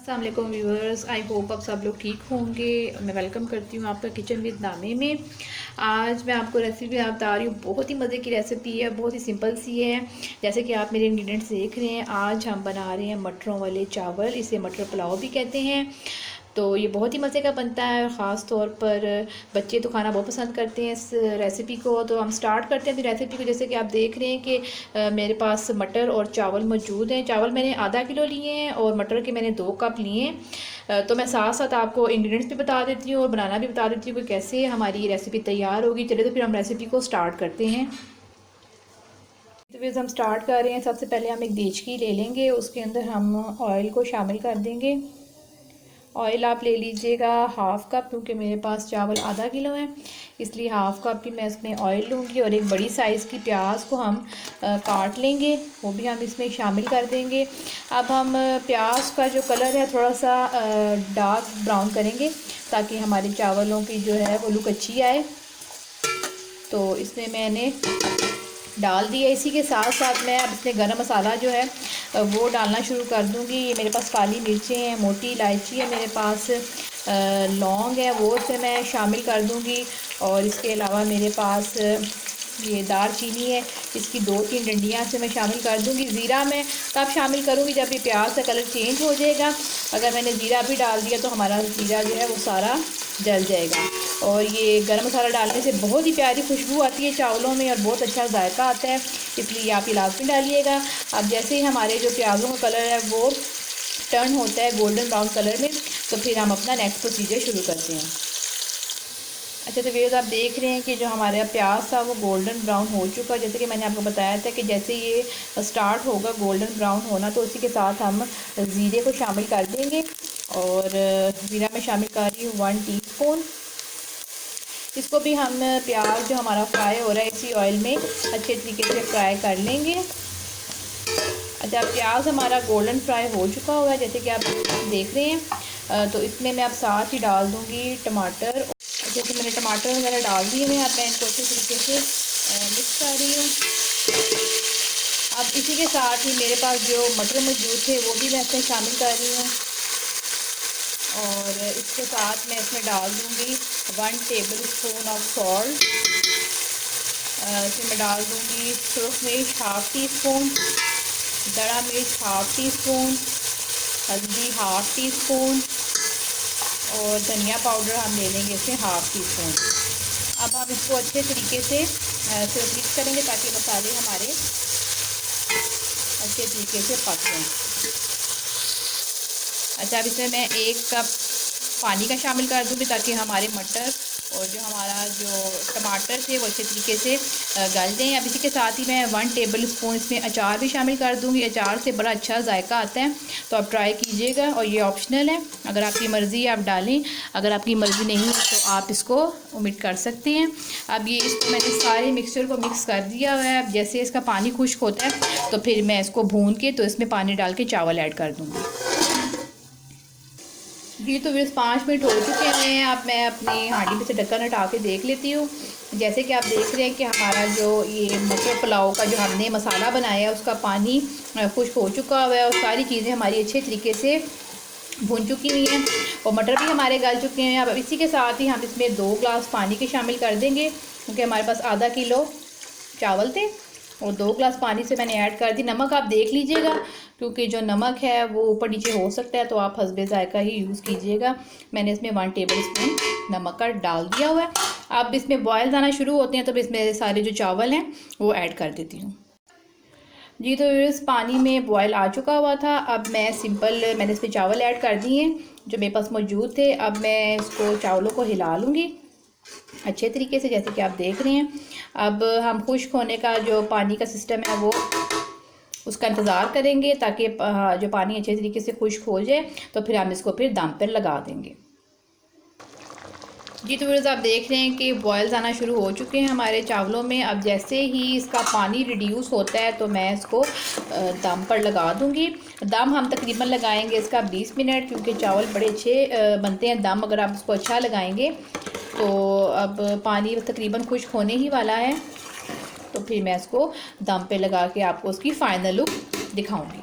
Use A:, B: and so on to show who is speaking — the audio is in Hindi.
A: अस्सलाम वालेकुम व्यूअर्स, आई होप आप सब लोग ठीक होंगे। मैं वेलकम करती हूँ आपका किचन विद नामे में। आज मैं आपको रेसिपी बता रही हूँ, बहुत ही मज़े की रेसिपी है, बहुत ही सिंपल सी है। जैसे कि आप मेरे इंग्रेडिएंट्स देख रहे हैं, आज हम बना रहे हैं मटरों वाले चावल, इसे मटर पुलाव भी कहते हैं। तो ये बहुत ही मज़े का बनता है, ख़ास तौर पर बच्चे तो खाना बहुत पसंद करते हैं इस रेसिपी को। तो हम स्टार्ट करते हैं अपनी रेसिपी को। जैसे कि आप देख रहे हैं कि मेरे पास मटर और चावल मौजूद हैं। चावल मैंने आधा किलो लिए हैं और मटर के मैंने 2 कप लिए हैं। तो मैं साथ साथ आपको इंग्रेडिएंट्स भी बता देती हूँ और बनाना भी बता देती हूँ कि कैसे हमारी ये रेसिपी तैयार होगी। चलिए तो फिर हम रेसिपी को स्टार्ट करते हैं। तो फिर हम स्टार्ट कर रहे हैं। सबसे पहले हम एक देचकी ले लेंगे, उसके अंदर हम ऑयल को शामिल कर देंगे। ऑयल आप ले लीजिएगा हाफ़ कप, क्योंकि मेरे पास चावल आधा किलो है, इसलिए हाफ़ कप ही मैं इसमें ऑयल लूँगी। और एक बड़ी साइज़ की प्याज को हम काट लेंगे, वो भी हम इसमें शामिल कर देंगे। अब हम प्याज का जो कलर है थोड़ा सा डार्क ब्राउन करेंगे, ताकि हमारे चावलों की जो है वो लुक अच्छी आए। तो इसमें मैंने डाल दिया। इसी के साथ साथ मैं अब इसमें गरम मसाला जो है वो डालना शुरू कर दूंगी। ये मेरे पास काली मिर्चें हैं, मोटी इलायची है मेरे पास, लौंग है, वो से मैं शामिल कर दूंगी। और इसके अलावा मेरे पास ये दार चीनी है, इसकी 2-3 डंडियाँ से मैं शामिल कर दूंगी। ज़ीरा मैं तब शामिल करूंगी जब ये प्याज का कलर चेंज हो जाएगा। अगर मैंने ज़ीरा भी डाल दिया तो हमारा ज़ीरा जो है वो सारा जल जाएगा। और ये गरम मसाला डालने से बहुत ही प्यारी खुशबू आती है चावलों में और बहुत अच्छा जायका आता है, इसलिए आप ये लाजमी डालिएगा। अब जैसे ही हमारे जो प्याज़ों का कलर है वो टर्न होता है गोल्डन ब्राउन कलर में, तो फिर हम अपना नेक्स्ट प्रोसीजर शुरू करते हैं। अच्छा, तो व्यूअर्स आप देख रहे हैं कि जो हमारा प्याज था वो गोल्डन ब्राउन हो चुका है। जैसे कि मैंने आपको बताया था कि जैसे ये स्टार्ट होगा गोल्डन ब्राउन होना, तो उसी के साथ हम ज़ीरे को शामिल कर देंगे। और ज़ीरा में शामिल कर रही हूँ 1 टीस्पून। इसको भी हम प्याज जो हमारा फ्राई हो रहा है इसी ऑयल में अच्छे तरीके से फ्राई कर लेंगे। अच्छा, प्याज हमारा गोल्डन फ्राई हो चुका हुआ है, जैसे कि आप देख रहे हैं। तो इसमें मैं अब साथ ही डाल दूँगी टमाटर। जैसे मैंने टमाटर वगैरह डाल दिए हैं, अब मैं इनको अच्छे तरीके से मिक्स कर रही हूँ। अब इसी के साथ ही मेरे पास जो मटर मौजूद थे वो भी मैं इसमें शामिल कर रही हूँ। और इसके साथ मैं इसमें डाल दूँगी 1 टेबल स्पून ऑफ सॉल्ट। इसमें मैं डाल दूँगी सुरख मिर्च हाफ़ टी स्पून, दड़ा मिर्च हाफ़ टी स्पून, हल्दी हाफ़ टी स्पून और धनिया पाउडर हम ले लेंगे इसमें हाफ़ टी स्पून। अब हम इसको अच्छे तरीके से सिर्फ मिक्स करेंगे ताकि मसाले हमारे अच्छे तरीके से पक जाएँ। अच्छा, अब इसमें मैं 1 कप पानी का शामिल कर दूँगी ताकि हमारे मटर और जो हमारा जो टमाटर थे वो अच्छे तरीके से गल दें। अब इसी के साथ ही मैं 1 टेबल स्पून इसमें अचार भी शामिल कर दूँगी। अचार से बड़ा अच्छा जायका आता है, तो आप ट्राई कीजिएगा। और ये ऑप्शनल है, अगर आपकी मर्ज़ी है आप डालें, अगर आपकी मर्ज़ी नहीं है तो आप इसको ओमिट कर सकते हैं। अब ये इसको मैंने सारे मिक्सचर को मिक्स कर दिया हुआ है। अब जैसे इसका पानी खुश्क होता है तो फिर मैं इसको भून के तो इसमें पानी डाल के चावल ऐड कर दूँगी। जी, तो बस 5 मिनट हो चुके हैं। अब मैं अपनी हांडी में से ढक्कन हटा के देख लेती हूँ। जैसे कि आप देख रहे हैं कि हमारा जो ये मटर पुलाव का जो हमने मसाला बनाया है उसका पानी खुश्क हो चुका हुआ है और सारी चीज़ें हमारी अच्छे तरीके से भून चुकी हुई हैं और मटर भी हमारे गल चुके हैं। अब इसी के साथ ही हम इसमें 2 ग्लास पानी के शामिल कर देंगे, क्योंकि हमारे पास आधा किलो चावल थे और 2 ग्लास पानी से मैंने ऐड कर दी। नमक आप देख लीजिएगा, क्योंकि जो नमक है वो ऊपर नीचे हो सकता है, तो आप हस्बे ज़ायका ही यूज़ कीजिएगा। मैंने इसमें 1 टेबल स्पून नमक का डाल दिया हुआ है। अब इसमें बॉयल आना शुरू होते हैं तो इसमें सारे जो चावल हैं वो ऐड कर देती हूँ। जी, तो इस पानी में बॉयल आ चुका हुआ था। अब मैंने इसमें चावल ऐड कर दिए हैं जो मेरे पास मौजूद थे। अब मैं इसको चावलों को हिला लूँगी अच्छे तरीके से, जैसे कि आप देख रहे हैं। अब हम खुश्क होने का जो पानी का सिस्टम है वो उसका इंतज़ार करेंगे, ताकि जो पानी अच्छे तरीके से खुश्क हो जाए तो फिर हम इसको फिर दम पर लगा देंगे। जी, तो व्यूअर्स आप देख रहे हैं कि बॉयल्स आना शुरू हो चुके हैं हमारे चावलों में। अब जैसे ही इसका पानी रिड्यूस होता है तो मैं इसको दम पर लगा दूंगी। दम हम तकरीबन लगाएंगे इसका 20 मिनट, क्योंकि चावल बड़े अच्छे बनते हैं दम अगर आप इसको अच्छा लगाएंगे। तो अब पानी तकरीबन खुश्क होने ही वाला है, तो फिर मैं इसको दम पे लगा के आपको उसकी फ़ाइनल लुक दिखाऊंगी।